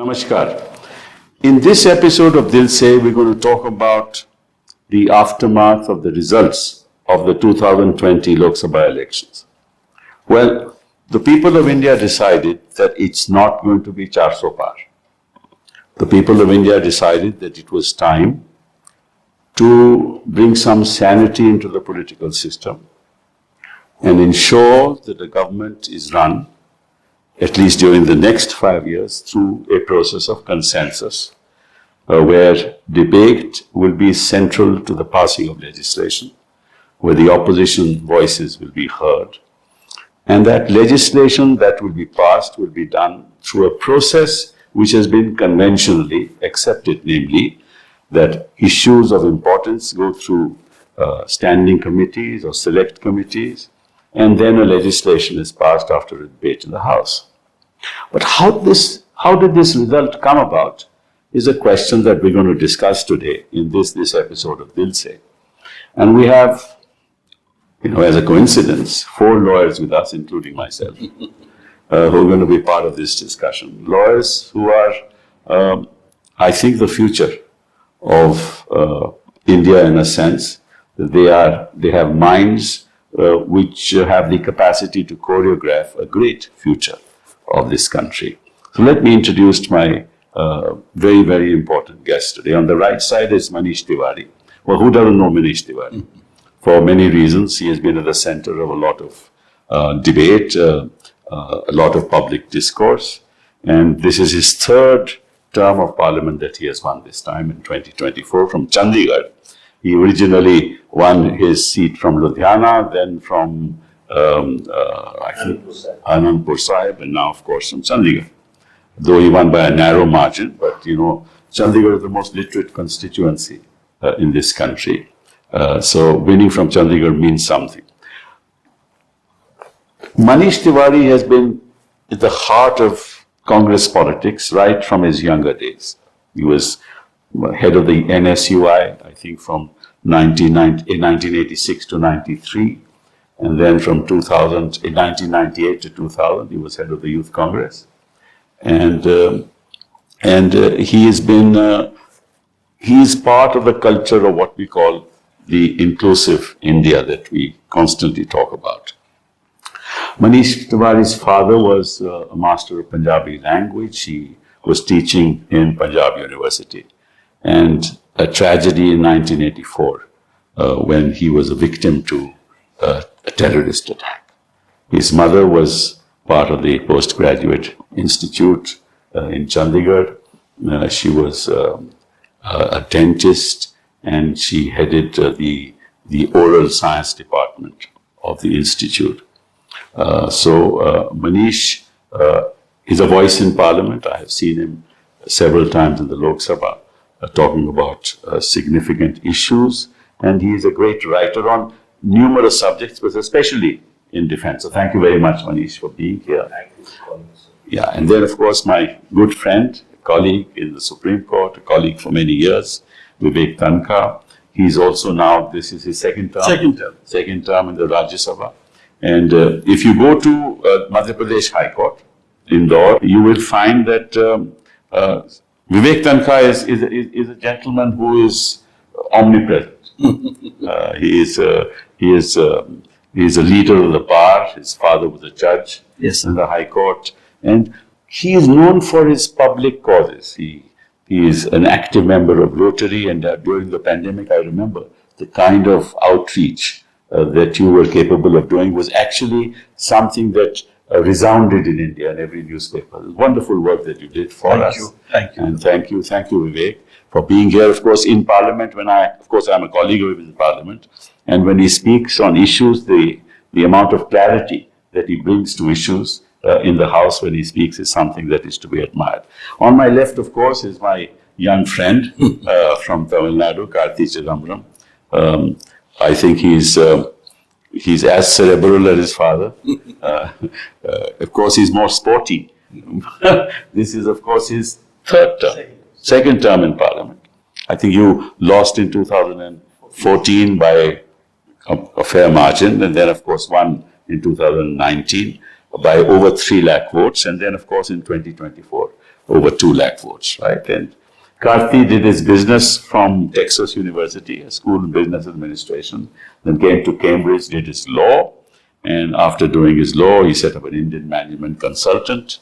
Namaskar. In this episode of Dil Se, we're going to talk about the aftermath of the results of the 2020 Lok Sabha elections. Well, the people of India decided that it's not going to be 400 par. The people of India decided that it was time to bring some sanity into the political system and ensure that the government is run, at least during the next 5 years, through a process of consensus, where debate will be central to the passing of legislation, where the opposition voices will be heard, and that legislation that will be passed will be done through a process which has been conventionally accepted, namely that issues of importance go through standing committees or select committees, and then a legislation is passed after a debate in the House. But how did this result come about is a question that we're going to discuss today in this episode of Dil Se. And we have, as a coincidence, 4 lawyers with us, including myself, who are going to be part of this discussion. Lawyers who are, I think, the future of India in a sense. They have minds which have the capacity to choreograph a great future of this country. So let me introduce my very, very important guest today. On the right side is Manish Tiwari. Well, who doesn't know Manish Tiwari? For many reasons, he has been at the center of a lot of debate, a lot of public discourse, and this is his 3rd term of parliament that he has won this time in 2024 from Chandigarh. He originally won his seat from Ludhiana, then from I think Anandpur Sahib, and now of course from Chandigarh. Though he won by a narrow margin, but Chandigarh is the most literate constituency in this country. So winning from Chandigarh means something. Manish Tiwari has been at the heart of Congress politics right from his younger days. He was head of the NSUI, I think from 1986 to 93. And then from 1998 to 2000, he was head of the Youth Congress. And he has been, he is part of the culture of what we call the inclusive India that we constantly talk about. Manish Tiwari's father was a master of Punjabi language. He was teaching in Punjab University. And a tragedy in 1984 when he was a victim to a terrorist attack. His mother was part of the postgraduate institute in Chandigarh. She was a dentist, and she headed the oral science department of the institute. So Manish is a voice in parliament. I have seen him several times in the Lok Sabha talking about significant issues, and he is a great writer on numerous subjects, but especially in defense. So thank you very much, Manish, for being here. Thank you for calling us. Yeah, and then of course my good friend, colleague in the Supreme Court, a colleague for many years, Vivek Tankha. He's also now, this is his second term in the Rajya Sabha. And if you go to Madhya Pradesh High Court, Indore, you will find that Vivek Tankha is a gentleman who is omnipresent. He is a leader of the bar. His father was a judge in the High Court, and he is known for his public causes. He is an active member of Rotary, and during the pandemic, I remember the kind of outreach that you were capable of doing was actually something that resounded in India in every newspaper. Wonderful work that you did for us. Thank you. And thank you, Vivek, for being here, of course, in Parliament. I'm a colleague of his in Parliament, and when he speaks on issues, the amount of clarity that he brings to issues in the House when he speaks is something that is to be admired. On my left, of course, is my young friend from Tamil Nadu, Karthi Chidambaram. I think he's as cerebral as his father. Of course, he's more sporty. This is, of course, his 3rd term. Second term in Parliament. I think you lost in 2014 by a fair margin, and then of course won in 2019 by over 3 lakh votes, and then of course in 2024 over 2 lakh votes, right? And Karthi did his business from Texas University, a school in business administration, then came to Cambridge, did his law, and after doing his law, he set up an Indian management consultant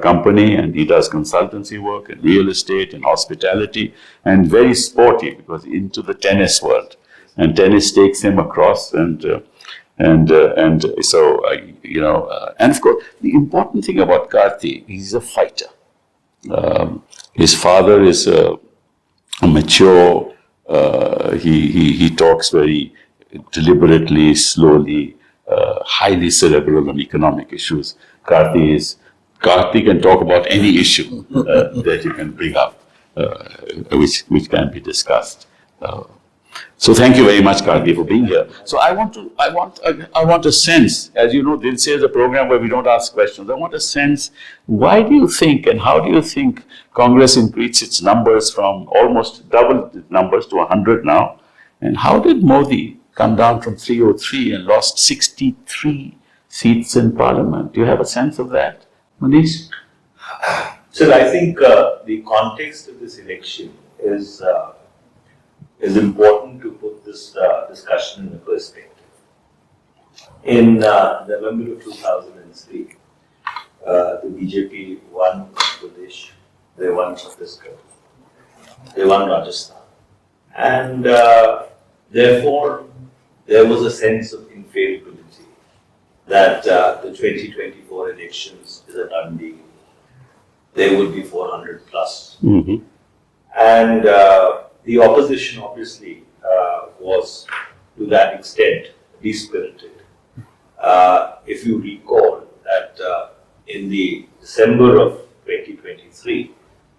company, and he does consultancy work in real estate and hospitality, and very sporty because into the tennis world, and tennis takes him across, and so and of course the important thing about Karthi, he's a fighter. His father is a mature. He talks very deliberately, slowly, highly cerebral on economic issues. Karthi can talk about any issue that you can bring up, which can be discussed. So thank you very much, Karthi, for being here. So I want a sense, as you know, Dil Se is a program where we don't ask questions. I want a sense, why do you think and how do you think Congress increased its numbers from almost double its numbers to 100 now? And how did Modi come down from 303 and lost 63 seats in Parliament? Do you have a sense of that, Manish? So I think the context of this election is important to put this discussion in perspective. In November of 2003, the BJP won Uttar Pradesh, they won Chhattisgarh, they won Rajasthan, and therefore there was a sense of infallibility that the 2024 elections is a done deal. There would be 400 plus. Mm-hmm. And the opposition obviously was to that extent dispirited. If you recall that in the December of 2023,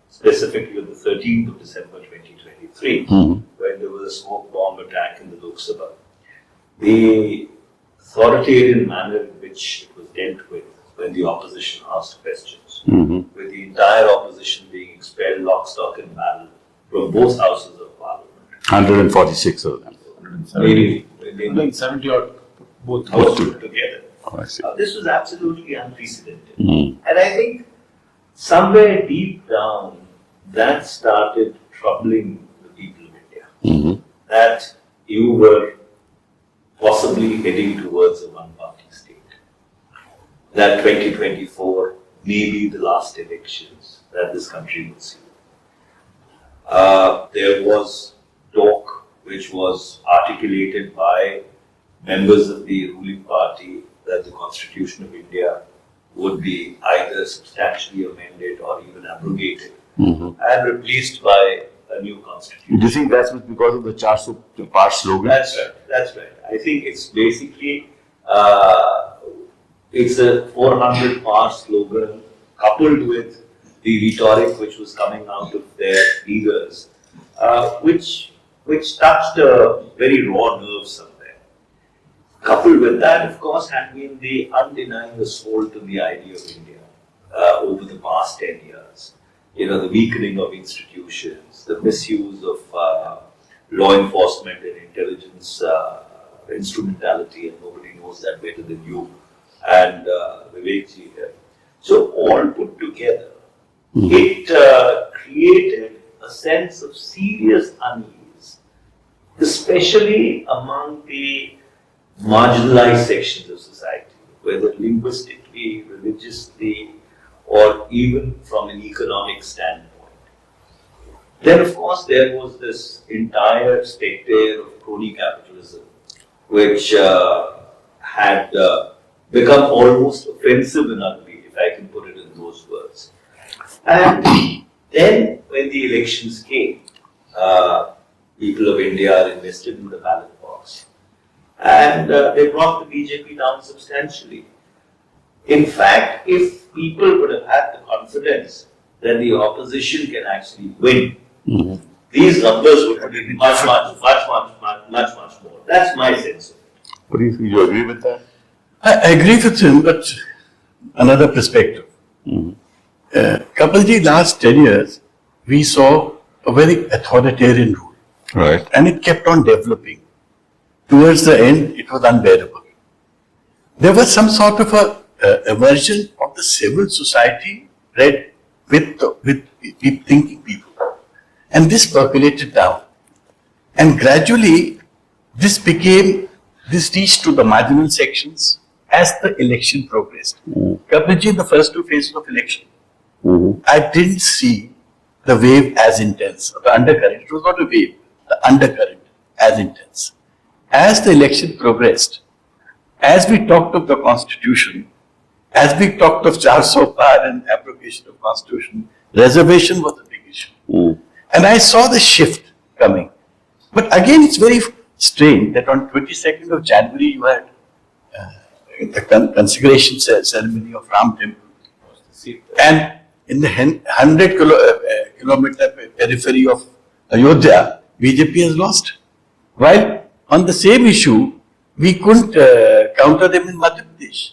specifically on the 13th of December 2023, when there was a smoke bomb attack in the Lok Sabha, the authoritarian manner in which it was dealt with when the opposition asked questions, with the entire opposition being expelled lock, stock and barrel from both houses of parliament. 146 of them. Maybe 70 or both together. Oh, I see. This was absolutely unprecedented. Mm. And I think somewhere deep down, that started troubling the people of India. Mm-hmm. That you were possibly heading towards a one-party state. That 2024 may be the last elections that this country will see. There was talk which was articulated by members of the ruling party that the Constitution of India would be either substantially amended or even abrogated and replaced by a new constitution. Do you think that's because of the Charso Par slogan? That's right. I think it's basically it's a 400 par slogan coupled with the rhetoric which was coming out of their leaders, which touched a very raw nerve somewhere. Coupled with that, of course, had been the undenying assault on the idea of India over the past 10 years. You know, the weakening of institutions, the misuse of law enforcement and intelligence instrumentality, and nobody knows that better than you and Vivekji here. So all put together, it created a sense of serious unease, especially among the marginalized sections of society, whether linguistically, religiously, or even from an economic standpoint. Then, of course, there was this entire spectre of crony capitalism, which had become almost offensive and ugly, if I can put it in those words. And then, when the elections came, people of India are invested in the ballot box. And they brought the BJP down substantially. In fact, if people would have had the confidence that the opposition can actually win, these numbers would have been much more. That's my sense of it. What do you think? You agree with that? I agree with him, but another perspective. Kapilji, last 10 years, we saw a very authoritarian rule. Right. And it kept on developing. Towards the end, it was unbearable. There was some sort of a emergence of the civil society, read with thinking people. And this percolated down. And gradually, this reached to the marginal sections as the election progressed. Kapilji, in the first two phases of election, I didn't see the wave as intense, the undercurrent. It was not a wave, the undercurrent as intense. As the election progressed, as we talked of the constitution, as we talked of 400 par and application of constitution, reservation was a big issue. And I saw the shift coming. But again, it's very strange that on 22nd of January, you had the consecration ceremony of Ram Temple. And in the 100 kilometer periphery of Ayodhya, BJP has lost. While on the same issue, we couldn't counter them in Madhya Pradesh.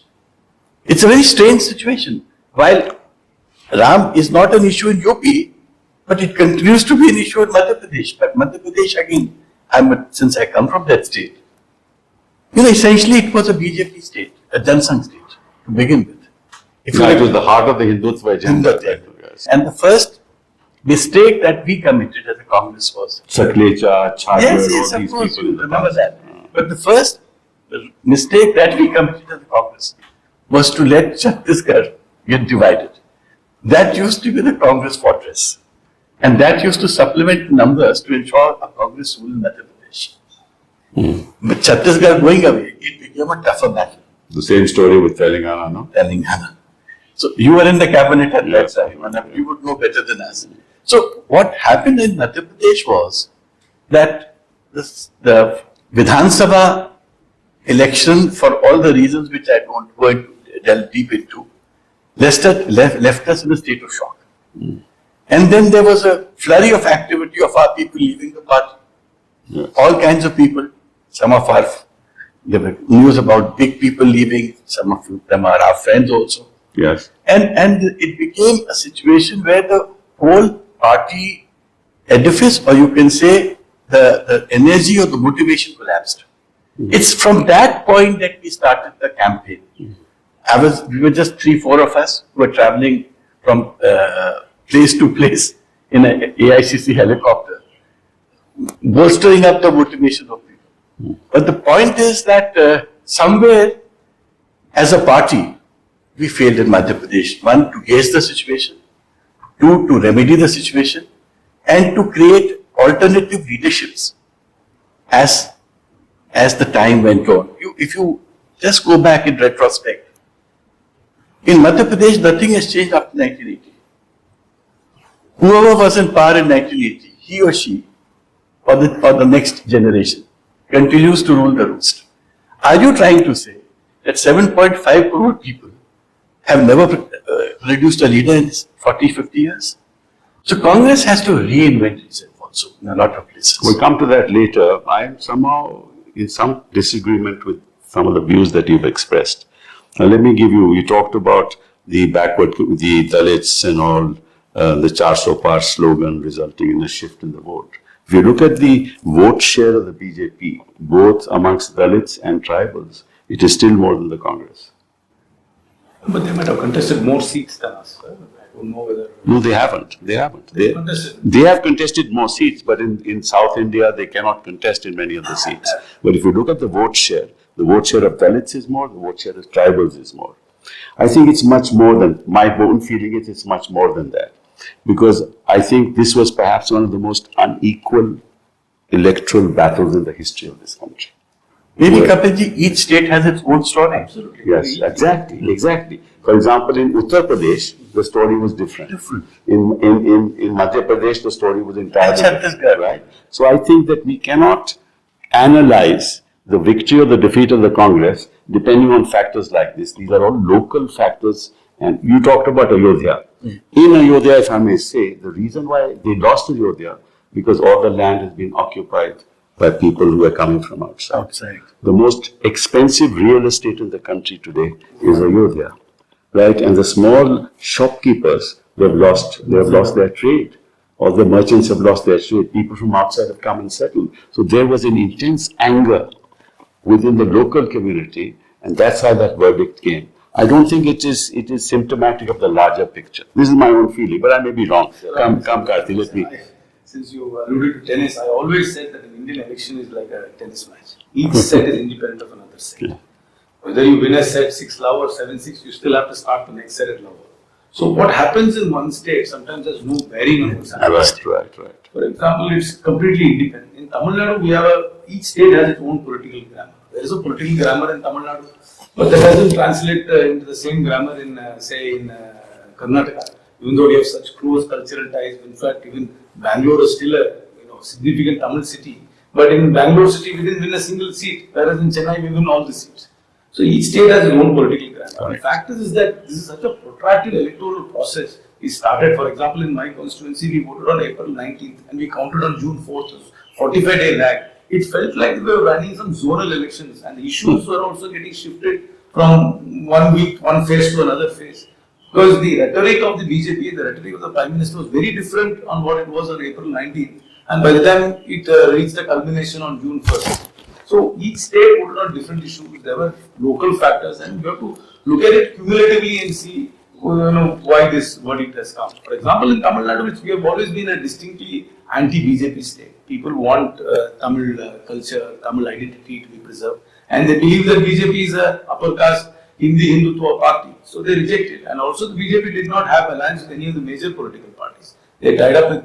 It's a very strange situation. While Ram is not an issue in UP, but it continues to be an issue in Madhya Pradesh. But Madhya Pradesh, again, since I come from that state, essentially it was a BJP state, a Jansangh state to begin with. It was the heart of the Hindutva agenda. Yes. And the first mistake that we committed as a Congress was Saklecha, Chhatar, yes, all of these course, people in the remember past. that. But the first mistake that we committed as a Congress was to let Chhattisgarh get divided. That used to be the Congress fortress. And that used to supplement numbers to ensure a Congress rule in Madhya Pradesh. But Chhattisgarh going away, it became a tougher battle. The same story with Telangana, no? Telangana. So you were in the cabinet at that time, and you would know better than us. So what happened in Madhya Pradesh was that the Vidhan Sabha election, for all the reasons which I don't go into delve deep into, left us in a state of shock. And then there was a flurry of activity of our people leaving the party. Yes. All kinds of people. There were news about big people leaving. Some of them are our friends also. Yes. And it became a situation where the whole party edifice, or you can say the energy or the motivation collapsed. It's from that point that we started the campaign. We were just 3-4 of us who were traveling from place to place in an AICC helicopter, bolstering up the motivation of people. But the point is that somewhere, as a party, we failed in Madhya Pradesh. One, to gauge the situation. Two, to remedy the situation. And to create alternative leaderships as the time went on. If you just go back in retrospect, in Madhya Pradesh, nothing has changed after 1980. Whoever was in power in 1980, he or she, or the next generation, continues to rule the roost. Are you trying to say that 7.5 crore people have never produced a leader in 40, 50 years? So Congress has to reinvent itself also in a lot of places. We'll come to that later. I am somehow in some disagreement with some of the views that you've expressed. Now, let me give you talked about the Dalits and all, the 400 par slogan resulting in a shift in the vote. If you look at the vote share of the BJP, both amongst Dalits and tribals, it is still more than the Congress. But they might have contested more seats than us. I don't know whether. No, they haven't. They have contested more seats, but in South India, they cannot contest in many of the seats. But if you look at the vote share of Dalits is more, the vote share of tribals is more. I think it's much more than, my own feeling is it's much more than that. Because I think this was perhaps one of the most unequal electoral battles in the history of this country. Maybe, Kapilji, each state has its own story. Absolutely. Yes, exactly. For example, in Uttar Pradesh, the story was different. In Madhya Pradesh, the story was entirely different. Right? So I think that we cannot analyze the victory or the defeat of the Congress depending on factors like this. These are all local factors. And you talked about Ayodhya. In Ayodhya, if I may say, the reason why they lost Ayodhya, because all the land has been occupied by people who are coming from outside. The most expensive real estate in the country today is Ayodhya, right? And the small shopkeepers, they have lost their trade. All the merchants have lost their trade. People from outside have come and settled. So there was an intense anger within the local community, and that's how that verdict came. I don't think it is symptomatic of the larger picture. This is my own feeling, but I may be wrong. Come, Karthi, let me. Since you alluded to tennis, I always said that an Indian election is like a tennis match. Each set is independent of another set. Yeah. Whether you win a set 6-love or 7-6, you still have to start the next set at love. So what happens in one state sometimes has no bearing on what's happening. Right. For example, it's completely independent. In Tamil Nadu, we have each state has its own political grammar. There is a political grammar in Tamil Nadu, but that doesn't translate into the same grammar in, Karnataka. Even though we have such close cultural ties, in fact, even Bangalore is still a significant Tamil city. But in Bangalore city, we didn't win a single seat, whereas in Chennai, we win all the seats. So each state has its own political grammar. The fact is that this is such a protracted electoral process. We started, for example, in my constituency, we voted on April 19th and we counted on June 4th, 45-day lag. It felt like we were running some zonal elections and the issues were also getting shifted from one week, one phase to another phase. Because the rhetoric of the BJP, the rhetoric of the Prime Minister was very different on what it was on April 19th. And by the time it reached the culmination on June 1st. So each state voted on different issues. There were local factors, and you have to look at it cumulatively and see why this verdict has come. For example, in Tamil Nadu, which we have always been a distinctly anti-BJP state, people want Tamil culture, Tamil identity to be preserved, and they believe that BJP is a upper caste Hindutva party, so they reject it. And also, the BJP did not have alliance with any of the major political parties. They tied up with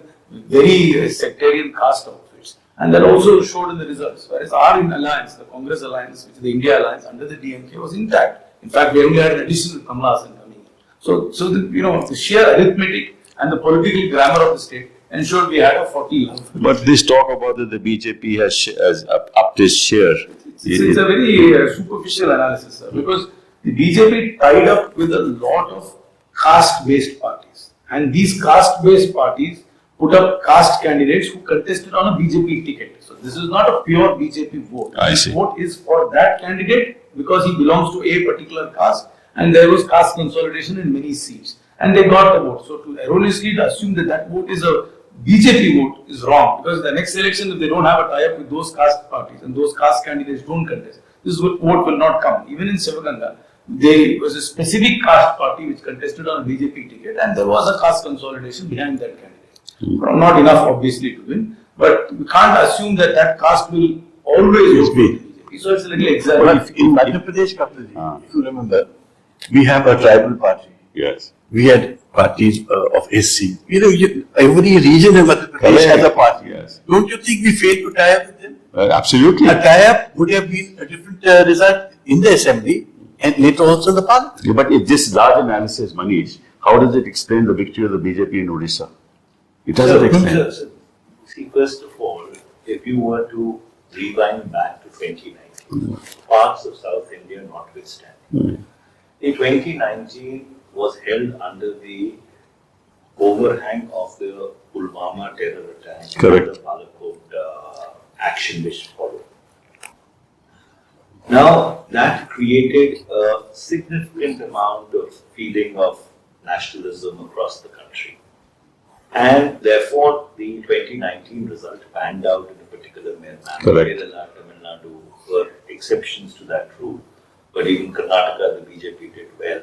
very sectarian caste outfits, and that also showed in the results. Whereas our alliance, the Congress alliance, which is the India alliance under the DMK, was intact. In fact, we only had an additional Kamala Hassan coming in. So the sheer arithmetic and the political grammar of the state ensured we had a 40-love. But this talk about that the BJP has upped its share. It's a very superficial analysis, sir, because the BJP tied up with a lot of caste-based parties, and these caste-based parties put up caste candidates who contested on a BJP ticket. So this is not a pure BJP vote. I see. The vote is for that candidate because he belongs to a particular caste, and there was caste consolidation in many seats, and they got the vote. So to erroneously assume that that vote is a BJP vote is wrong, because the next election, if they don't have a tie-up with those caste parties and those caste candidates don't contest, this vote will not come. Even in Sivaganga, there was a specific caste party which contested on a BJP ticket, and there was a caste consolidation behind that candidate. Not enough, obviously, to win, but we can't assume that that caste will always vote for the BJP. So it's a little exaggerated. In Madhya Pradesh, Kapilji, if you remember, we have a tribal party. Yes. We had parties of SC. Every region in Madhya Pradesh has a party. Yes. Don't you think we failed to tie up with them? Absolutely. A tie-up would have been a different result in the assembly and later also in the parliament. Yeah, but if this large analysis, Manish, how does it explain the victory of the BJP in Odisha? It doesn't explain. See, first of all, if you were to rewind back to 2019, parts of South India notwithstanding, in 2019 was held under the overhang of the Pulwama terror attack, Correct. and the Balakot action which followed. Now, that created a significant amount of feeling of nationalism across the country. And therefore, the 2019 result panned out in a particular manner. Correct. Kerala, Tamil Nadu were exceptions to that rule. But even Karnataka, the BJP did well.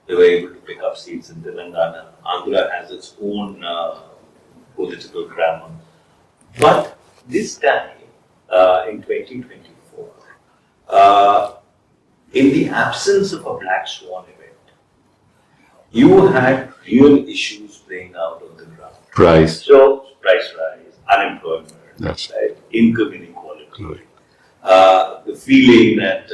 They were able to pick up seats in Telangana. Andhra has its own political grammar. But this time, in 2024, in the absence of a black swan event, you had real issues playing out on the ground. Price. So, price rise, unemployment, Yes. right, income inequality, Right. the feeling that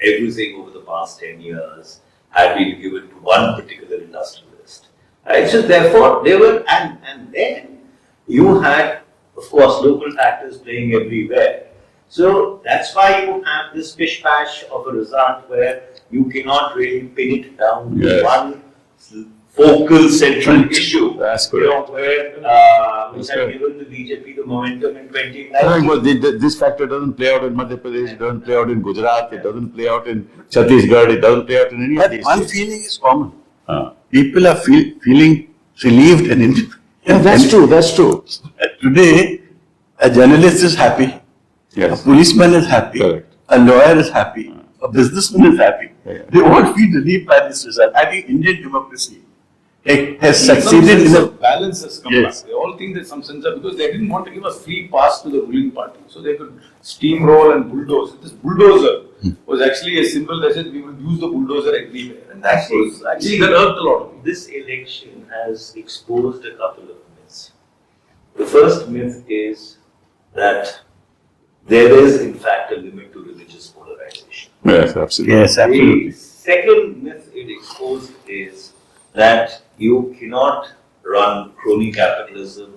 everything over the past 10 years had been given to one particular industrialist. Right? So therefore, they were, and then you had, of course, local factors playing everywhere. So that's why you have this pish-pash of a result where you cannot really pin it down to Yes. one focal central issue. That's You know, correct. where which had correct. given the BJP the momentum in Correct, 2019. but this factor doesn't play out in Madhya Pradesh, it doesn't play out in Gujarat, it doesn't play out in Chhattisgarh, it doesn't play out in any of But these one states. feeling is common. Ah. People are feeling relieved and independent. Yeah, that's true, that's true. Today, a journalist is happy, a Yes. policeman is happy, Correct. a lawyer is happy, a businessman is happy. They all feel relieved by this result. I think Indian democracy has Some succeeded sense in of balance has come Yes. back. They all think there's some sense of, because they didn't want to give a free pass to the ruling party. So they could steamroll and bulldoze. This bulldozer was actually a symbol that said we will use the bulldozer everywhere. And that was actually, that hurt a lot of people. This election has exposed a couple of myths. The first myth is that there is in fact a limit to religious polarization. Yes, absolutely. Yes, absolutely. The second myth it exposed is that you cannot run crony capitalism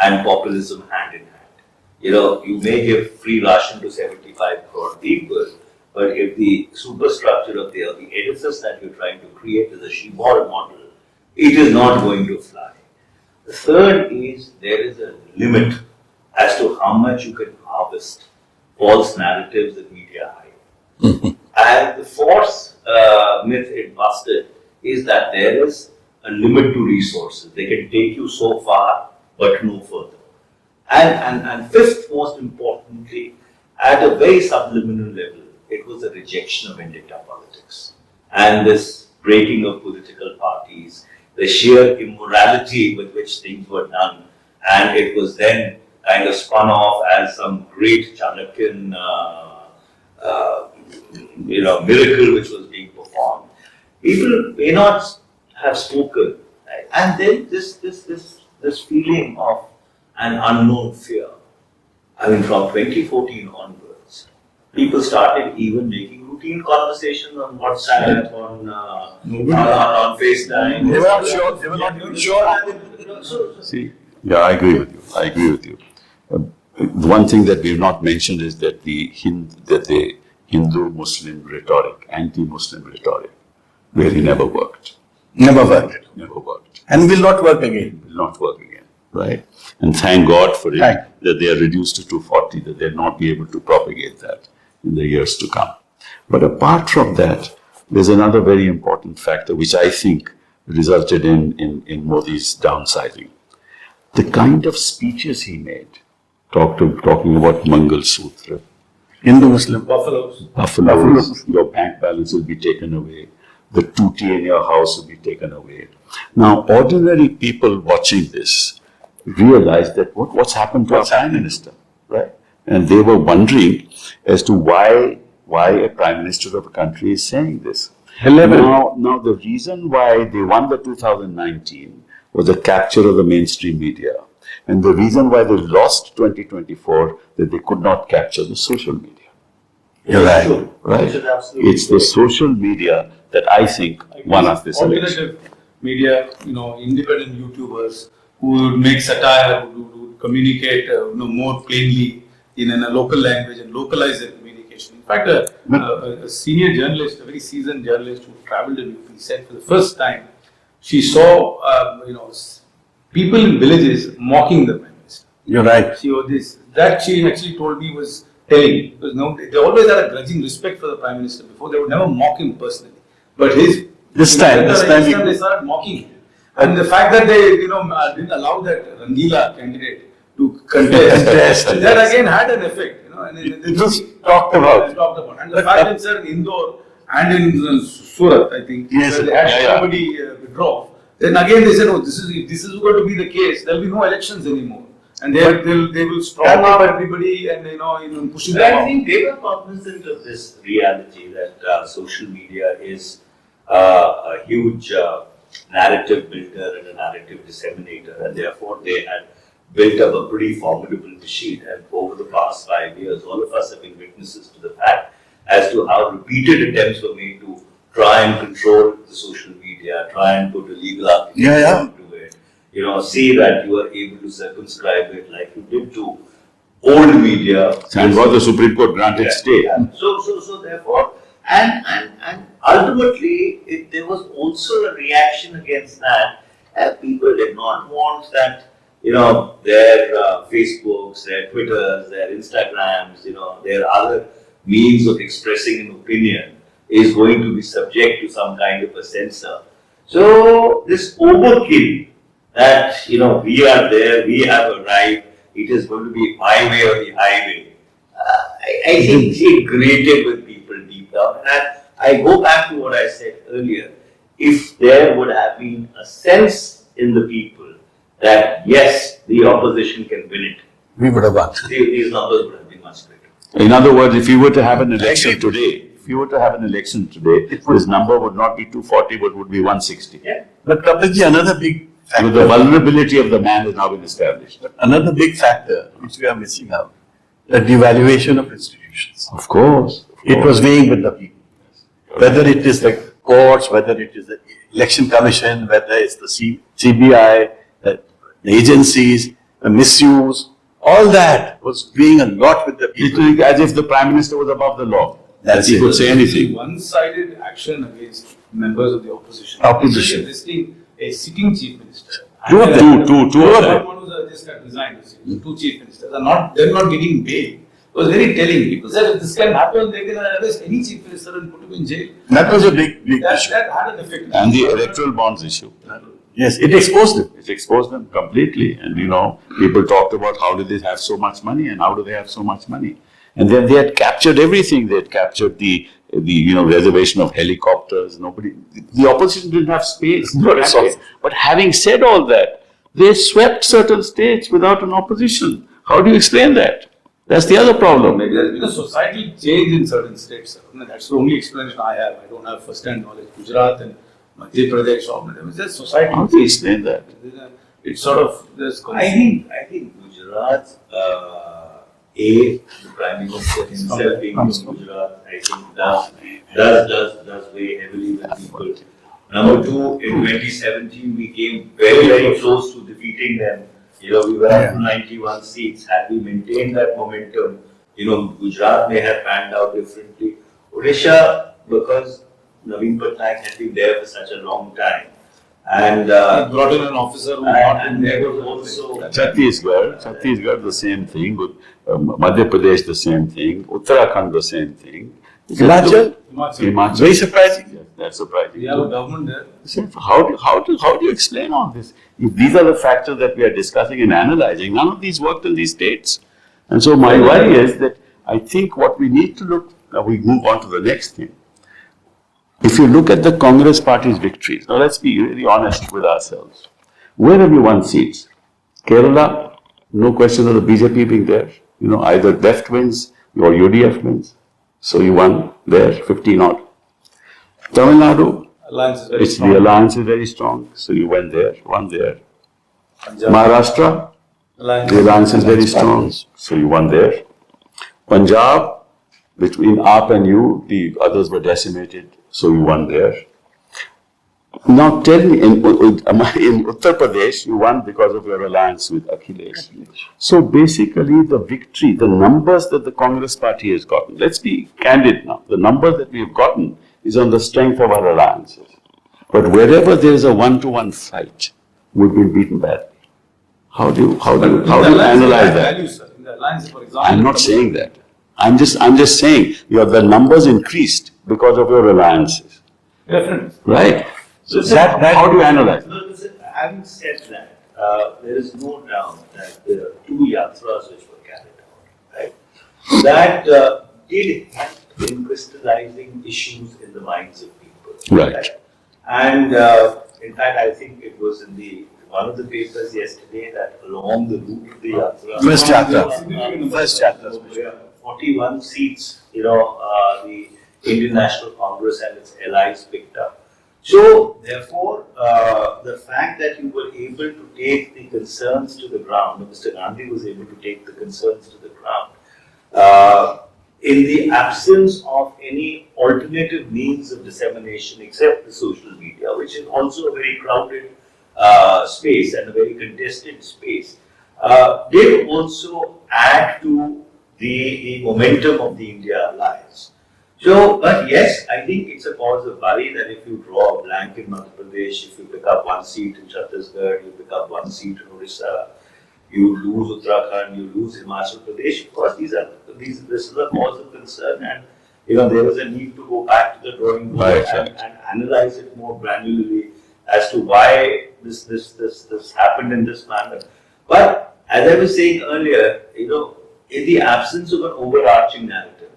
and populism hand in hand. You may give free ration to 75 crore people, but if the superstructure of the edifice that you're trying to create is a Shimor model, it is not going to fly. The third is there is a limit as to how much you can harvest false narratives that media hide. And the fourth myth it busted is that there is a limit to resources. They can take you so far, but no further. And fifth, most importantly, at a very subliminal level, it was a rejection of vendetta politics. And this breaking of political parties, the sheer immorality with which things were done, and it was then kind of spun off as some great Chanakyan miracle which was being performed. People may not have spoken, right? And then this feeling of an unknown fear. I mean, from 2014 onwards, people started even making routine conversations on WhatsApp, on FaceTime. They were not sure. They were not even sure. See, yeah, I agree with you. I agree with you. One thing that we've not mentioned is that the Hindu-Muslim rhetoric, anti-Muslim rhetoric, really never worked. Never worked. Never worked. And will not work again. Will not work again, right? And thank God for it, Thank. that they are reduced to 240, that they'll not be able to propagate that in the years to come. But apart from that, there's another very important factor which I think resulted in Modi's downsizing. The kind of speeches he made, talking about Mangal Sutra, Hindu-Muslim. Buffaloes. your bank balance will be taken away, the tutti in your house will be taken away. Now, ordinary people watching this realize that what's happened to our Prime Minister, right? And they were wondering as to why a Prime Minister of a country is saying this. Now, the reason why they won the 2019 was the capture of the mainstream media. And the reason why they lost 2024, that they could not capture the social media. You're right. Right? It's the social media that I think won us this election. Alternative media, independent YouTubers who would make satire, who would communicate more plainly in a local language and localize their communication. In fact, a senior journalist, a very seasoned journalist who traveled in UP said for the first time she saw people in villages mocking the Prime Minister. You're right. That she actually told me was telling, because they always had a grudging respect for the Prime Minister before. They would never mock him personally, but This time they started mocking him, and the fact that they didn't allow that Rangila candidate to contest, that again had an effect. And It was talked about. And the fact that sir, in Indore and in Surat, I think, Yes, where they had yeah. somebody withdraw. Then again they said, oh, if this is going to be the case, there will be no elections anymore. And they will strong arm everybody and pushing them I out. think they were cognizant of this reality that social media is a huge narrative builder and a narrative disseminator, and therefore they had built up a pretty formidable machine. And over the past 5 years, all of us have been witnesses to the fact as to how repeated attempts were made to try and control the social media, try and put a legal application to it. See that you are able to circumscribe it like you did to old media. And what the Supreme Court granted stay. So therefore, and ultimately, there was also a reaction against that. People did not want that, their Facebooks, their Twitters, their Instagrams, their other means of expressing an opinion is going to be subject to some kind of a censor. So this overkill that, we are there, we have arrived, it is going to be my way or the highway. I think it grated with people deep down. And I go back to what I said earlier. If there would have been a sense in the people that yes, the opposition can win it, We would have won. these numbers would have been much greater. In other words, if you were to have an election today, this number would not be 240, but would be 160. Yeah. But Kapilji, another big factor. The vulnerability of the man has now been established. Another big factor which we are missing out, the devaluation of institutions. Of course. It was weighing with the people. Whether it is the courts, whether it is the election commission, whether it's the CBI, the agencies, the misuse, all that was weighing a lot with the It people. was as if the Prime Minister was above the law. That's he it. could say anything. One-sided action against members of the opposition. Opposition. Especially a sitting chief minister. Two of them. One who just got resigned. Two chief ministers are not. They're not getting bail. It was very telling. People said if this can happen, they can arrest any chief minister and put him in jail. That was a big issue. That had an effect. And the electoral bonds issue. Yes, it exposed it. It exposed them completely. And people talked about how did they have so much money and how do they have so much money. And then they had captured everything. They had captured the reservation of helicopters. The opposition didn't have space. No resources. But having said all that, they swept certain states without an opposition. How do you explain that? That's the other problem. Maybe there's been a societal change in certain states. That's the only explanation I have. I don't have first-hand knowledge. Gujarat and Madhya Pradesh, it's just society. How do you explain that? It's sort of there's. I think Gujarat, the Prime Minister himself being from Gujarat, I think does weigh heavily with people. Number two, in 2017 we came very, very close to defeating them. We were up to 91 seats. Had we maintained that momentum, Gujarat may have panned out differently. Odisha, because Naveen Patnaik had been there for such a long time, and brought in an officer who and there was also Chhattisgarh, the same thing. Madhya Pradesh, the same thing. Uttarakhand, the same thing. Himachal? Himachal. Very surprising. Yes, that's surprising. We have a government there. So how do you explain all this? If these are the factors that we are discussing and analyzing, none of these worked in these states. And so my worry is that I think what we need to look, now we move on to the next thing. If you look at the Congress party's victories, now let's be really honest with ourselves. Where have you won seats? Kerala, no question of the BJP being there. Either left wins or UDF wins. So you won there, 15 odd. Tamil Nadu, Alliance is very it's strong. the alliance is very strong, so you went there, won there. Punjab, Maharashtra, Alliance. the alliance is very strong, so you won there. Punjab, between AAP and you, the others were decimated, so you won there. Now tell me, in Uttar Pradesh, you won because of your alliance with Akhilesh. So basically the victory, the numbers that the Congress party has gotten, let's be candid now, the numbers that we have gotten is on the strength of our alliances. But wherever there is a one-to-one fight, we've been beaten badly. How do you analyze that? Value, sir. In the alliance, for example, I'm not saying that. I'm just saying the numbers increased because of your alliances. Definitely. Right? So That- how do you analyze? No, listen, having said that, there is no doubt that the two yatras which were carried out, right, that did help in crystallizing issues in the minds of people. Right. And in fact, I think it was in one of the papers yesterday that along the route of the yatra, First yatra. First yatra. 41 seats, the Indian National Congress and its allies picked up. So, therefore, the fact that you were able to take the concerns to the ground, Mr. Gandhi was able to take the concerns to the ground, in the absence of any alternative means of dissemination except the social media, which is also a very crowded space and a very contested space, did also add to the momentum of the India alliance. So, but yes, I think it's a cause of worry that if you draw a blank in Madhya Pradesh, if you pick up one seat in Chhattisgarh, you pick up one seat in Odisha, you lose Uttarakhand, you lose Himachal Pradesh. Of course, this is a cause of concern, and there is a need to go back to the drawing board Right. and analyze it more granularly as to why this happened in this manner. But as I was saying earlier, in the absence of an overarching narrative,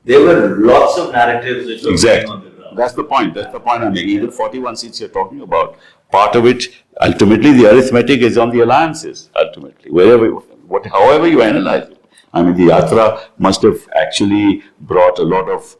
there were lots of narratives which were Exactly. going on the ground. That's the point. That's the point I'm making. Even 41 seats you're talking about, part of it, ultimately, the arithmetic is on the alliances, ultimately, however you analyze it. I mean, the Yatra must have actually brought a lot of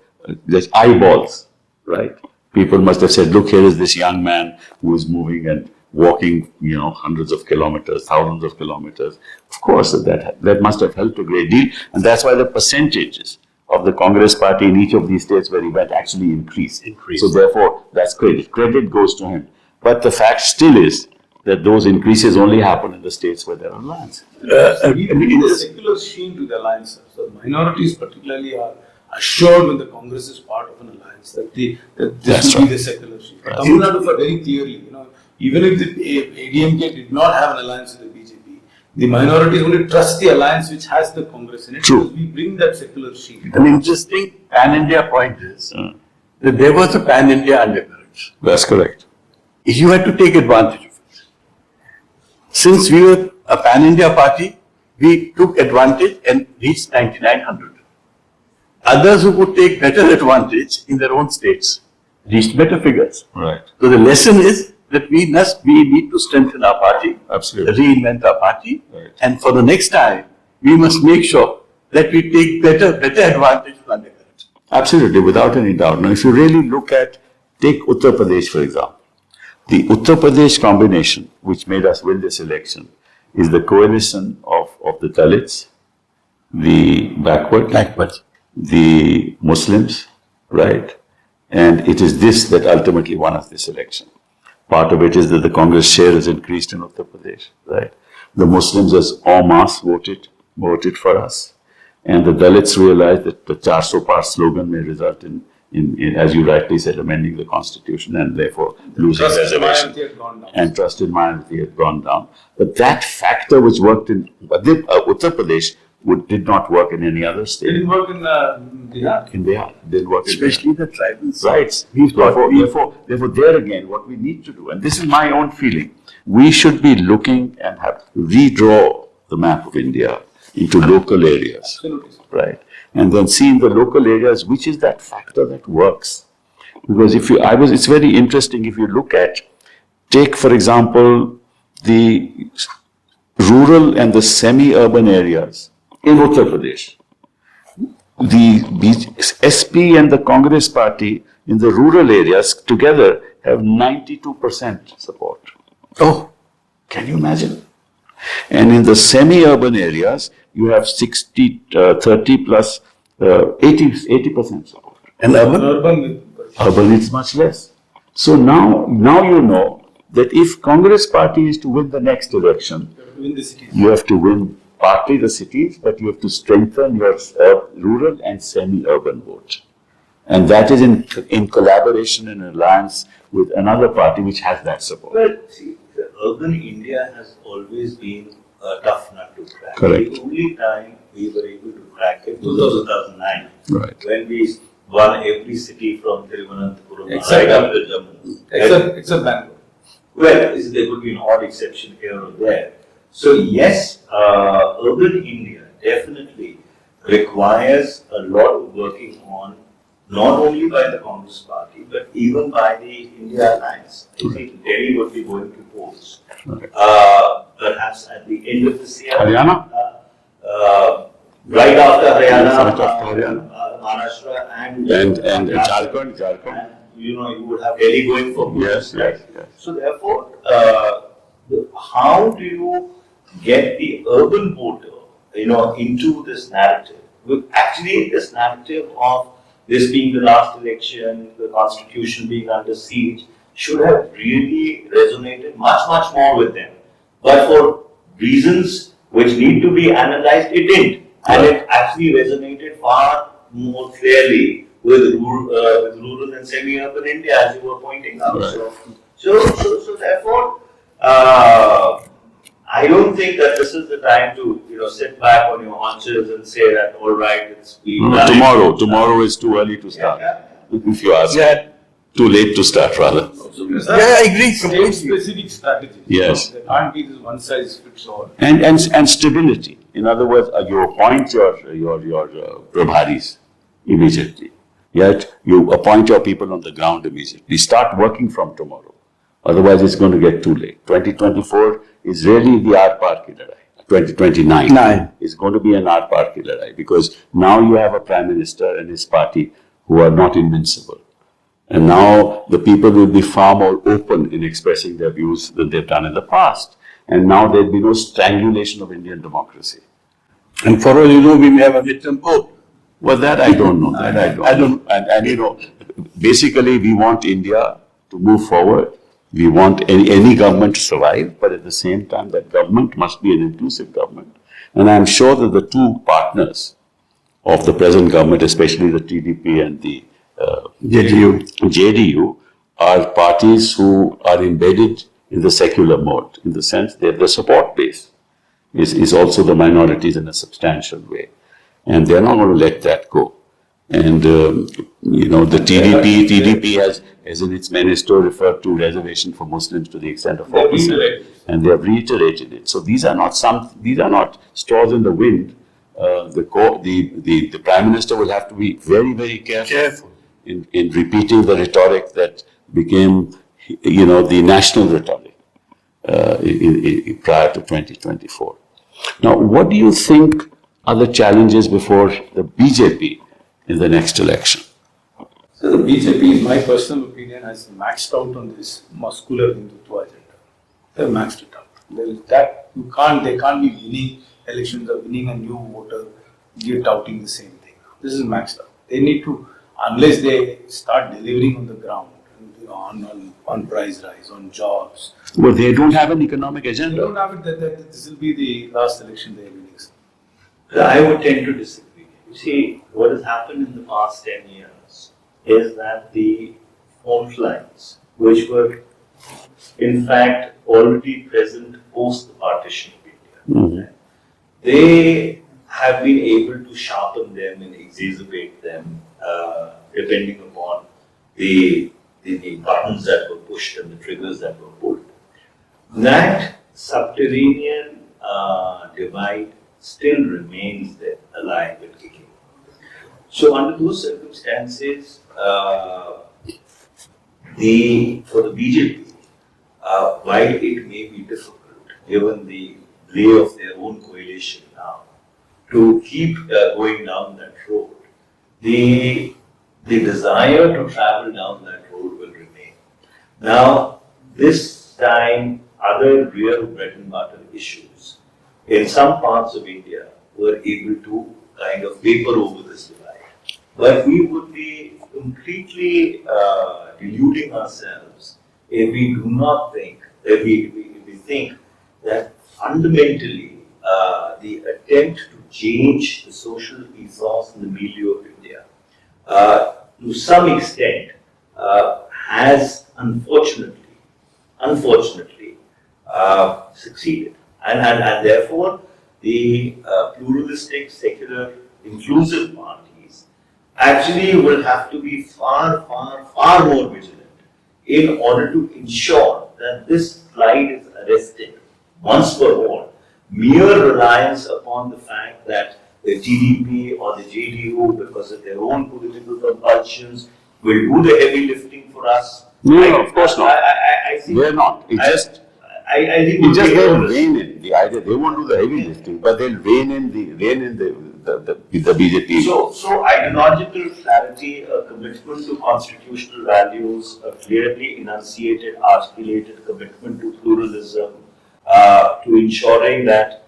eyeballs, right? People must have said, look, here is this young man who is moving and walking, hundreds of kilometers, thousands of kilometers. Of course, that must have helped a great deal. And that's why the percentages of the Congress party in each of these states where he went actually increased. So therefore, that's credit. Credit goes to him. But the fact still is that those increases only happen in the states where there are alliances. We bring the secular sheen to the alliance. So minorities particularly are assured when the Congress is part of an alliance that this That's will be right. the secular sheen. Tamil Nadu very clearly, even if the ADMK did not have an alliance with the BJP, the minorities only trust the alliance which has the Congress in it. True. Because we bring that secular sheen. An interesting pan-India point is that there was a pan-India undercurrent. That's correct. You had to take advantage of it. Since we were a pan-India party, we took advantage and reached 9,900. Others who could take better advantage in their own states reached better figures. Right. So the lesson is that we need to strengthen our party, Absolutely. reinvent our party, Right. and for the next time, we must make sure that we take better advantage of undercurrent. Absolutely, without any doubt. Now, if you really take Uttar Pradesh, for example. The Uttar Pradesh combination, which made us win this election, is the coalition of the Dalits, the backward, the Muslims, right? And it is this that ultimately won us this election. Part of it is that the Congress share has increased in Uttar Pradesh, right? The Muslims as en masse voted for us. And the Dalits realized that the 400 Par slogan may result in, as you rightly said, amending the constitution and therefore losing reservation. And trusted minority had gone down. But that factor which worked in Uttar Pradesh did not work in any other It state. didn't work in Bihar. In Bihar, it did work in Bihar. Especially the tribals. Right. Therefore, there again, what we need to do, and this is my own feeling, we should be looking and redraw the map of India into local areas. Absolutely. Right. And then see in the local areas which is that factor that works. Because it's very interesting if you take for example, the rural and the semi-urban areas in Uttar Pradesh. The SP and the Congress party in the rural areas together have 92% support. Oh, Can you imagine? And in the semi-urban areas, you have 30 plus 80% support. and urban? Urban is much less. So now you know that if Congress party is to win the next election, Win the cities. you have to win partly the cities, but you have to strengthen your rural and semi-urban vote. And that is in collaboration and alliance with another party which has that support. Well, see, the urban India has always been a tough nut to crack. Correct. The only time we were able to crack it was 2009. Right. When we won every city from Thiruvananthapuram Except- right up to Jammu. Except Bangalore. Well, there could be an odd exception here or there. So yes, urban India definitely requires a lot of working on, not only by the Congress party, but even by the India Alliance. I think Delhi would be going to polls. Perhaps at the end of this year. Haryana? Right after Haryana, Right after Haryana. Maharashtra and Jharkhand. And, you would have Delhi going for polls. Yes. So therefore, how do you get the urban voter, into this narrative? Actually, this narrative of this being the last election, the constitution being under siege, should have really resonated much more with them. But for reasons which need to be analyzed, it didn't. And it actually resonated far more clearly with rural and semi-urban India, as you were pointing out. Right. So therefore, I don't think that this is the time to, sit back on your haunches and say that, all right, it's been done. Tomorrow is too early to start. Yeah. If you ask. Yeah. Too late to start, rather. Yeah, I agree completely. State-specific strategies. Yes. There can't be this one-size-fits-all. And stability. In other words, you appoint your prabharis, immediately. Yet you appoint your people on the ground immediately. Start working from tomorrow. Otherwise, it's going to get too late. 2024 is really the aar paar ki ladai. 2029 is going to be an aar paar ki ladai, because now you have a prime minister and his party who are not invincible. And now the people will be far more open in expressing their views than they've done in the past. And now there'll be no strangulation of Indian democracy. And for all you know, we may have a midterm poll. Well, that I don't know. That I don't. And you know, basically, we want India to move forward. We want any government to survive, but at the same time, that government must be an inclusive government. And I'm sure that the two partners of the present government, especially the TDP and the JDU, are parties who are embedded in the secular mode, in the sense that the support base is also the minorities in a substantial way. And they're not going to let that go. And, you know, the TDP has in its manifesto referred to reservation for Muslims to the extent of 4%. And they have reiterated it. So these are not straws in the wind. The Prime Minister will have to be very, very careful in repeating the rhetoric that became, you know, the national rhetoric prior to 2024. Now, what do you think are the challenges before the BJP in the next election? So the BJP, in my personal opinion, has maxed out on this muscular Hindutva agenda. They've maxed it out. They can't be winning elections or winning a new voter, touting the same thing. This is maxed out. They need to, unless they start delivering on the ground, you know, on price rise, on jobs. Well, they don't have an economic agenda. They don't have it. That this will be the last election they are winning. I would tend to disagree. You see, what has happened in the past 10 years is that the fault lines, which were in fact already present post the partition of India, they have been able to sharpen them and exacerbate them depending upon the buttons that were pushed and the triggers that were pulled. That subterranean divide still remains there, alive and kicking. So under those circumstances, for the BJP, while it may be difficult, given the lay of their own coalition now, to keep going down that road, the desire to travel down that road will remain. Now, this time, other real bread and butter issues in some parts of India were able to kind of paper over this divide. But we would be completely deluding ourselves if we do not think, if we think that fundamentally the attempt to change the social ethos and the milieu of India to some extent has unfortunately succeeded. And therefore, the pluralistic, secular, inclusive parties actually will have to be far more vigilant in order to ensure that this slide is arrested once for all. Mere reliance upon the fact that the TDP or the JDU, because of their own political compulsions, will do the heavy lifting for us. No, of course not. I think they're not. I think they'll rein in the idea. They won't do the heavy lifting, but they'll rein in the BJP. So ideological clarity, a commitment to constitutional values, a clearly enunciated, articulated commitment to pluralism, to ensuring that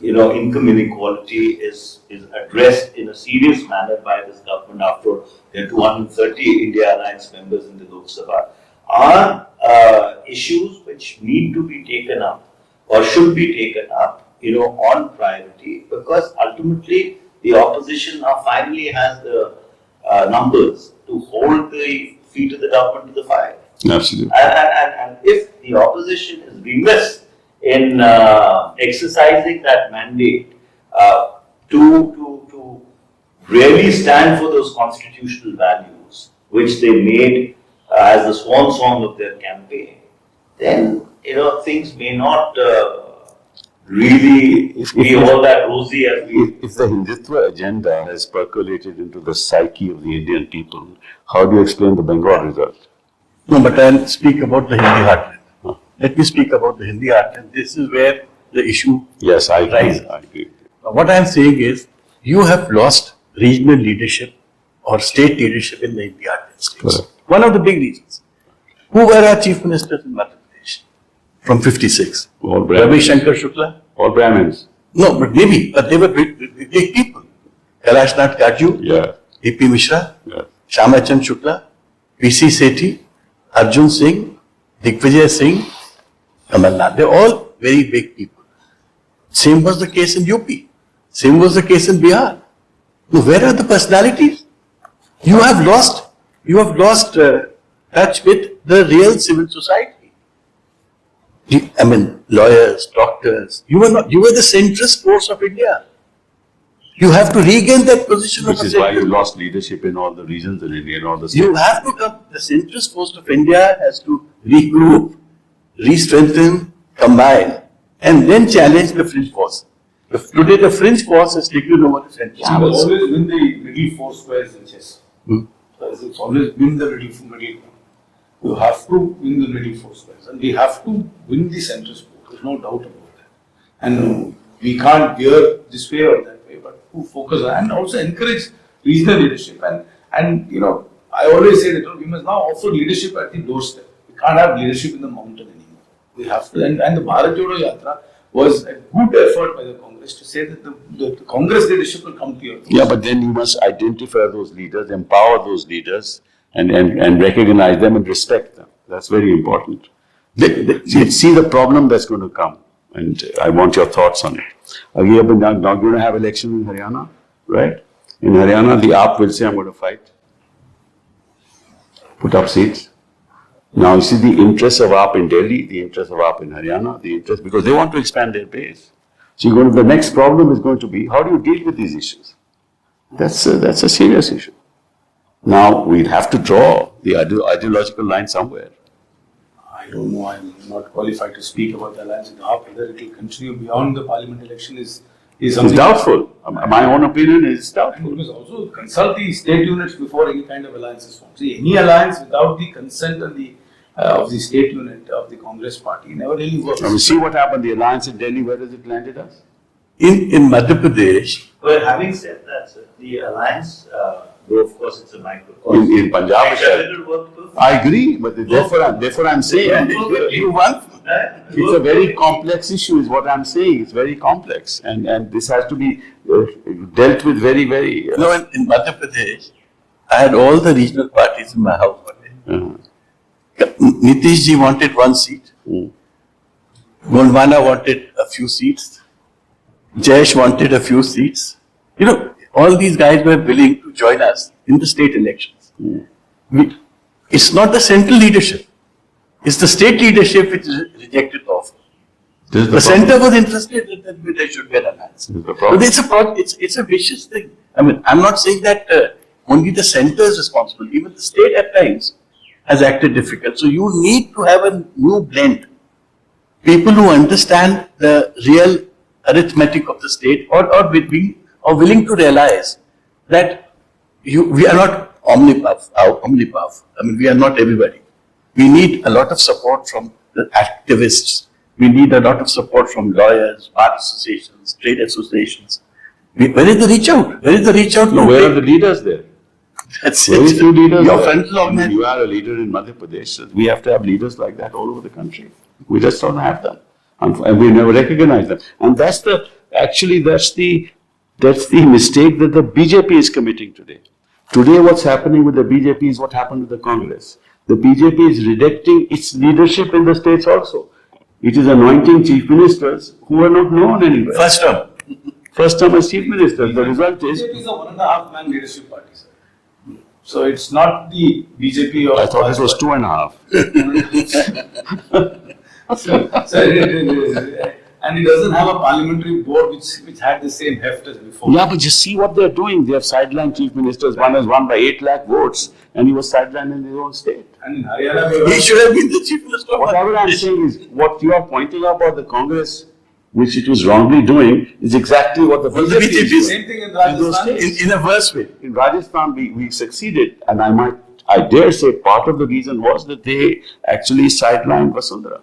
income inequality is addressed in a serious manner by this government. After there are 230 India Alliance members in the Lok Sabha, are issues which need to be taken up or should be taken up, on priority, because ultimately the opposition now finally has the numbers to hold the feet of the government to the fire. Absolutely. And if the opposition is remiss in exercising that mandate to really stand for those constitutional values which they made as the swan song of their campaign, then things may not really be all that rosy as we. If the Hindutva agenda has percolated into the psyche of the Indian people, how do you explain the Bengal result? No, but I'll speak about the Hindi heartland. Let me speak about the Hindi heartland. This is where the issue Yes, I agree. rises. I agree. What I'm saying is, you have lost regional leadership or state leadership in the Hindi heartland states. Correct. One of the big reasons. Who were our chief ministers in Madhya Pradesh from 56? All Ravi Brahmins. Shankar Shukla? All Brahmins. No, but maybe, but they were big people. Kailash Nath Kaju, Yeah. A.P. Mishra, Yeah. Shyamachand Shukla, P.C. Sethi, Arjun Singh, Digvijay Singh, Kamal Nath. They're all very big people. Same was the case in UP. Same was the case in Bihar. Now, where are the personalities? You have lost touch with the real civil society. I mean, lawyers, doctors. You were the centrist force of India. You have to regain that position Which of a is why you centrist. lost leadership in all the regions in India and all the You states. have to come. The centrist force of India has to regroup, re-strengthen, combine, and then challenge the fringe force. Today, the fringe force has taken over the centrist You will force. always win the middle four squares in chess. It's always win the middle. You have to win the middle four squares, and we have to win the centrist vote. There's no doubt about that. And we can't veer this way or that way, but to focus on and also encourage regional leadership. And you know, I always say that we must now offer leadership at the doorstep. We can't have leadership in the mountain anymore. We have to. And the Bharat Jodo Yatra was a good effort by the Congress to say that the Congress leadership will come to your doorstep. Yeah, but then you must identify those leaders, empower those leaders, and recognize them and respect them. That's very important. Let's see the problem that's going to come, and I want your thoughts on it. We are now going to have election in Haryana, right? In Haryana, the AAP will say, I'm going to fight, put up seats. Now, you see the interests of AAP in Delhi, the interests of AAP in Haryana, because they want to expand their base. So the next problem is going to be, how do you deal with these issues? That's a serious issue. Now, we'll have to draw the ideological line somewhere. I don't know, I'm not qualified to speak about the alliance with AAP. Whether it will continue beyond the parliament election is It's something. doubtful. My own opinion is And doubtful. we must also consult the state units before any kind of alliance is formed. See, any alliance without the consent of the state unit of the Congress party never really works. And we see what happened, the alliance in Delhi, where does it landed us? In Madhya Pradesh, Well, having said that, sir, the alliance, though of course it's a microcosm. In Punjab, it Sure, has- it'll work perfectly. I agree, but therefore I'm saying, you won. it's a very complex issue is what I'm saying. It's very complex and this has to be dealt with very, very... You know, in Madhya Pradesh, I had all the regional parties in my house one day. Nitish ji wanted one seat. Gondwana wanted a few seats. Jayesh wanted a few seats. You know, all these guys were willing to join us in the state elections. It's not the central leadership. It's the state leadership which rejected the offer. This is The problem. center was interested that there should be an alliance. This is the problem. But it's a vicious thing. I mean, I'm not saying that only the center is responsible. Even the state at times has acted difficult. So you need to have a new blend. People who understand the real arithmetic of the state or willing to realize that we are not omnipowerful. I mean, we are not everybody. We need a lot of support from the activists. We need a lot of support from lawyers, bar associations, trade associations. Where is the reach out? Where is the reach out? No, where are the leaders there? That's Very it. few leaders. Your there. friends of mine. You are a leader in Madhya Pradesh. We have to have leaders like that all over the country. We just don't have them. And we never recognize them. And that's the mistake that the BJP is committing today. Today what's happening with the BJP is what happened with the Congress. The BJP is rejecting its leadership in the states also. It is anointing chief ministers who are not known anywhere. First term. First time as chief minister. The result is, BJP is a 1.5 man leadership party, sir. So it's not the BJP or. I thought it was 2.5. And it doesn't have a parliamentary board which had the same heft as before. Yeah, but just see what they're doing. They have sidelined chief ministers. One has won by 8 lakh votes and he was sidelined in his own state. And in Haryana, we He should have been the chief minister. Whatever I'm saying is, what you are pointing out about the Congress, which it was wrongly doing, is exactly what the Well, the BJP is BJP is doing. Same thing in In those Rajasthan. states. in a worse way. In Rajasthan, we succeeded, and I dare say part of the reason was that they actually sidelined Vasundhara.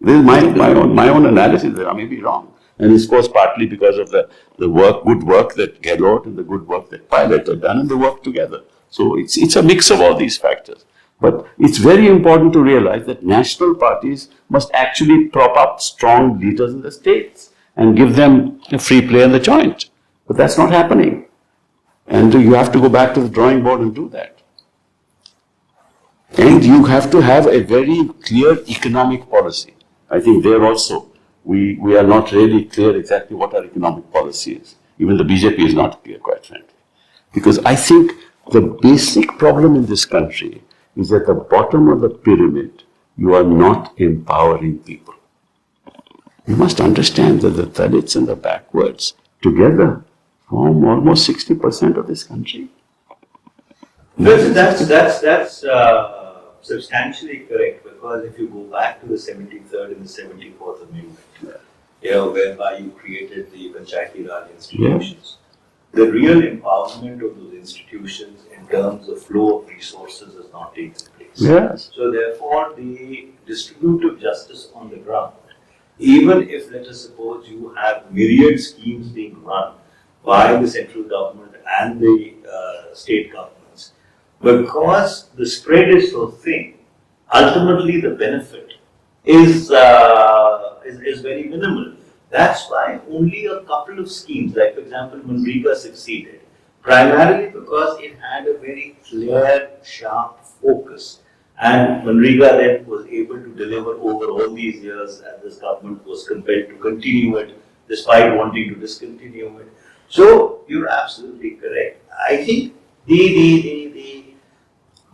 This is my own analysis there. I may be wrong. And it's of course partly because of the good work that Gehlot and the good work that Pilot have done, and they work together. So it's a mix of all these factors. But it's very important to realize that national parties must actually prop up strong leaders in the states and give them a free play in the joint. But that's not happening. And you have to go back to the drawing board and do that. And you have to have a very clear economic policy. I think there also, we are not really clear exactly what our economic policy is. Even the BJP is not clear, quite frankly. Because I think the basic problem in this country is at the bottom of the pyramid, you are not empowering people. You must understand that the Dalits and the backwards together form almost 60% of this country. That's substantially correct, because if you go back to the 73rd and the 74th Amendment, whereby you created the Panchayati Raj institutions, the real empowerment of those institutions in terms of flow of resources has not taken place. Yes. So therefore, the distributive justice on the ground, even if, let us suppose, you have myriad schemes being run by the central government and the state governments, because the spread is so thin, ultimately the benefit is very minimal. That's why only a couple of schemes, like for example Manrega, succeeded, primarily because it had a very clear, sharp focus. And Manrega then was able to deliver over all these years, and this government was compelled to continue it despite wanting to discontinue it. So you're absolutely correct. I think the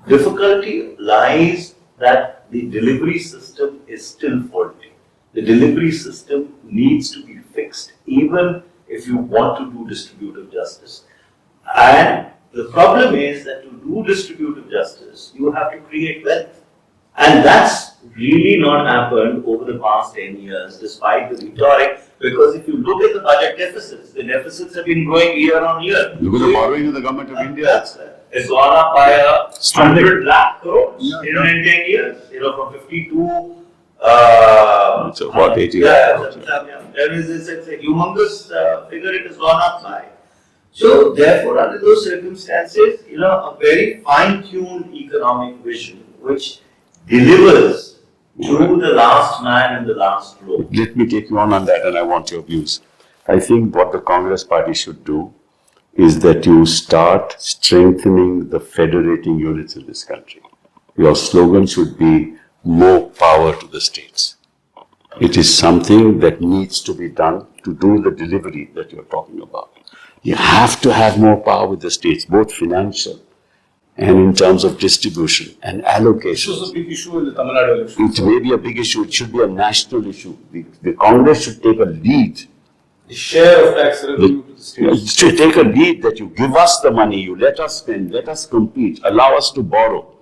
difficulty lies that the delivery system is still faulty. The delivery system needs to be fixed, even if you want to do distributive justice. And the problem is that to do distributive justice, you have to create wealth. And that's really not happened over the past 10 years, despite the rhetoric, because if you look at the budget deficits, the deficits have been growing year on year. Look at the borrowing of the government of India. It's gone up by 100 lakh crores in 10 years, from 52. It's about 80 It's a humongous figure it has gone up by. So therefore, under those circumstances, a very fine-tuned economic vision which delivers to the last man and the last row. Let me take you on that, and I want your views. I think what the Congress party should do is that you start strengthening the federating units in this country. Your slogan should be more power to the states. It is something that needs to be done to do the delivery that you're talking about. You have to have more power with the states, both financial and in terms of distribution and allocation. This was a big issue in the Tamil Nadu election. It may be a big issue, it should be a national issue. The Congress should take a lead. The share of tax revenue to the It states. should take a lead that you give us the money, you let us spend, let us compete, allow us to borrow.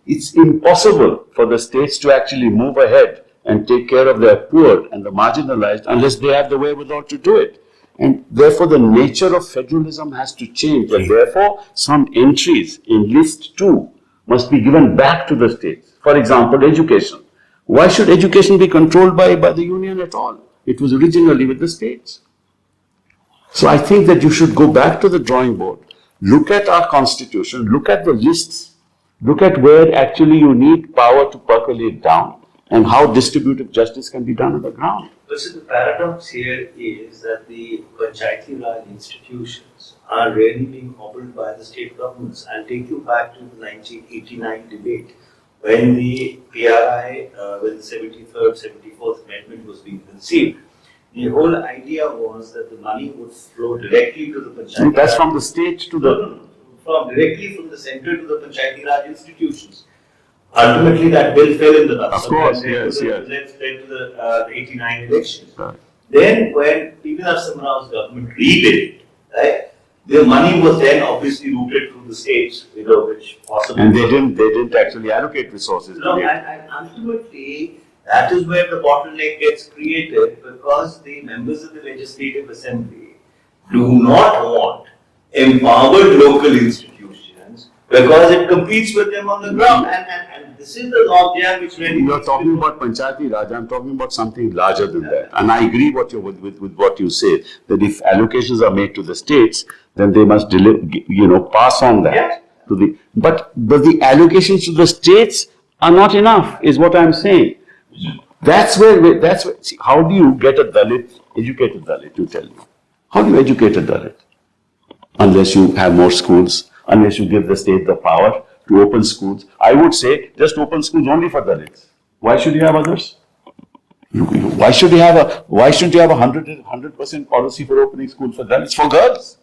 It's impossible for the states to actually move ahead and take care of their poor and the marginalized unless they have the wherewithal to do it. And therefore, the nature of federalism has to change, and therefore, some entries in list 2 must be given back to the states. For example, education. Why should education be controlled by the union at all? It was originally with the states. So I think that you should go back to the drawing board, look at our constitution, look at the lists, look at where actually you need power to percolate down, and how distributive justice can be done on the ground. But so the paradox here is that the Panchayati Raj institutions are really being hobbled by the state governments. I'll take you back to the 1989 debate when the PRI, when the 73rd, 74th Amendment was being conceived. The whole idea was that the money would flow directly to the Panchayati Raj. That's from the state to the... Directly from the center to the Panchayati Raj institutions. Ultimately, that bill fell in the dust. Of course, yes. Led to the 89 elections. Right. Then, when P.V. Narasimha Rao's government redid it, right, the money was then obviously routed through the states, which possibly. And they didn't actually allocate resources. No, and ultimately, That is where the bottleneck gets created because the members of the Legislative Assembly do not want empowered local institutions because it competes with them on the ground. And this is the logjam which really. You're talking about Panchayati Raj, I'm talking about something larger than that. And I agree with what you say, that if allocations are made to the states, then they must pass on that. Yeah. But the allocations to the states are not enough, is what I'm saying. That's where, see, how do you get a Dalit, educated Dalit, you tell me? How do you educate a Dalit? Unless you have more schools, unless you give the state the power to open schools. I would say just open schools only for Dalits. Why should you have others? Why should you have a 100% policy for opening schools for Dalits, for girls?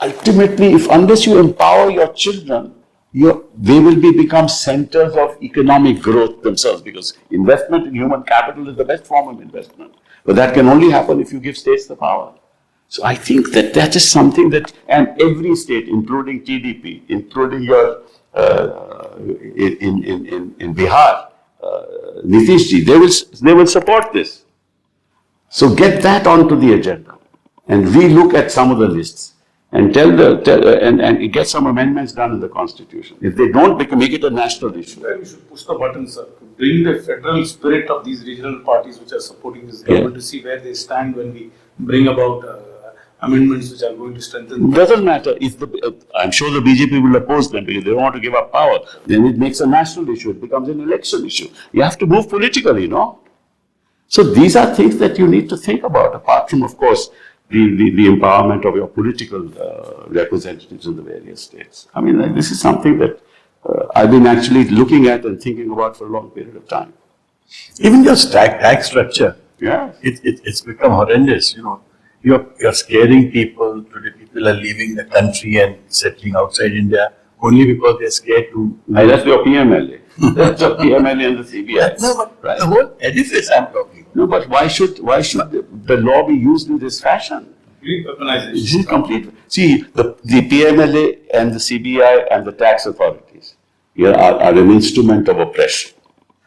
Ultimately, unless you empower your children, they will become centers of economic growth themselves, because investment in human capital is the best form of investment. But that can only happen if you give states the power. So I think that is something that, and every state, including TDP, including your in Bihar, Nitishji, they will support this. So get that onto the agenda, and relook at some of the lists, and and get some amendments done in the constitution. If they don't, make it a national issue. We should push the button, sir, to bring the federal spirit of these regional parties which are supporting this government to see where they stand when we bring about amendments which are going to strengthen. It doesn't matter if I'm sure the BJP will oppose them because they don't want to give up power. Then it makes a national issue. It becomes an election issue. You have to move politically, So these are things that you need to think about, apart from, of course, the empowerment of your political representatives in the various states. I mean, this is something that I've been actually looking at and thinking about for a long period of time. Even your tax structure, Yeah. it's become horrendous, You're scaring people. Today people are leaving the country and settling outside India only because they're scared to. That's your PMLA. That's your PMLA and the CBI. No, but right? the whole edifice I'm talking. No, but why should the law be used in this fashion? Complete weaponization. This is complete. See, the PMLA and the CBI and the tax authorities here are an instrument of oppression.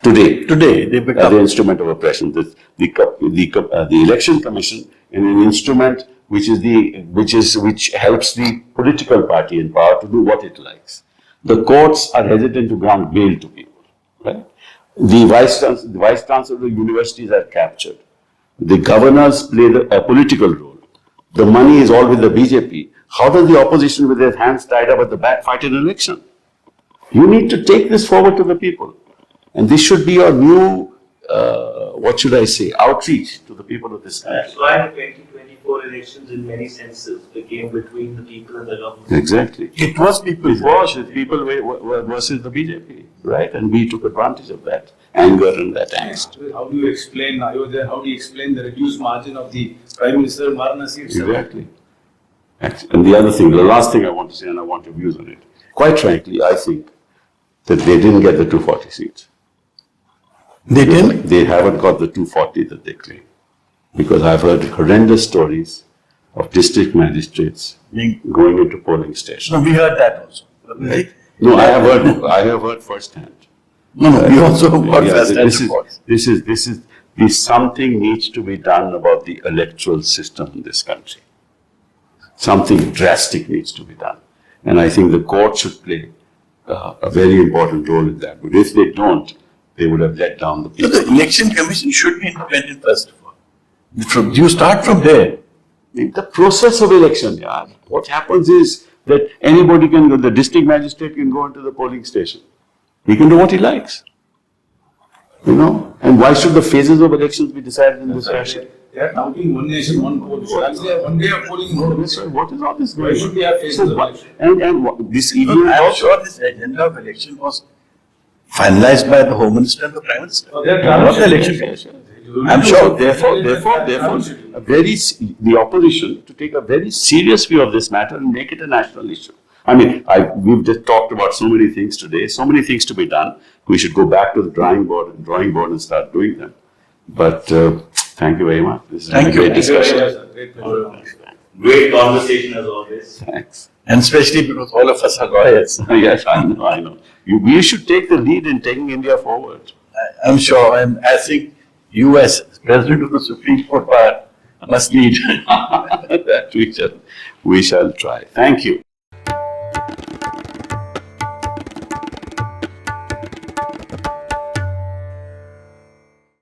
Today they become the instrument of oppression. The Election Commission is an instrument which helps the political party in power to do what it likes. The courts are hesitant to grant bail to people, right? The vice chancellor of the universities are captured. The governors play a political role. The money is all with the BJP. How does the opposition, with their hands tied up at the back, fight an election? You need to take this forward to the people. And this should be your new, outreach to the people of this country. That's why the 2024 elections, in many senses, became between the people and the government. Exactly. It was people. It was people versus the BJP, right? And we took advantage of that anger and that angst. How do you explain Ayodhya? How do you explain the reduced margin of the Prime Minister Varanasi itself? Exactly. And the other thing, the last thing I want to say, and I want your views on it. Quite frankly, I think that they didn't get the 240 seats. They didn't? They haven't got the 240 that they claim. Because I've heard horrendous stories of district magistrates going into polling stations. No, we heard that also. Right? No, I have heard firsthand. No, we also got first-hand reports. Something needs to be done about the electoral system in this country. Something drastic needs to be done. And I think the court should play a very important role in that. But if they don't, they would have let down the people. So the election commission should be independent first of all. You start from there. The process of election, what happens is that anybody can go, the district magistrate can go into the polling station. He can do what he likes. And why should the phases of elections be decided in this fashion? They are counting one nation, one poll. So actually have one day of polling. What is all this going on? Why should we have phases of election? This I am sure this agenda of election was finalized by the Home Minister and the Prime Minister. Not the election commission. I'm sure. Therefore, the opposition to take a very serious view of this matter and make it a national issue. I mean, we've just talked about so many things today, so many things to be done. We should go back to the drawing board and start doing them. But thank you very much. This has been a great discussion. Great conversation as always. Thanks. And especially because all of us are lawyers. Yes, I know. We should take the lead in taking India forward. I'm sure, and I think you as President of the Supreme Court Bar must need That we shall try. Thank you.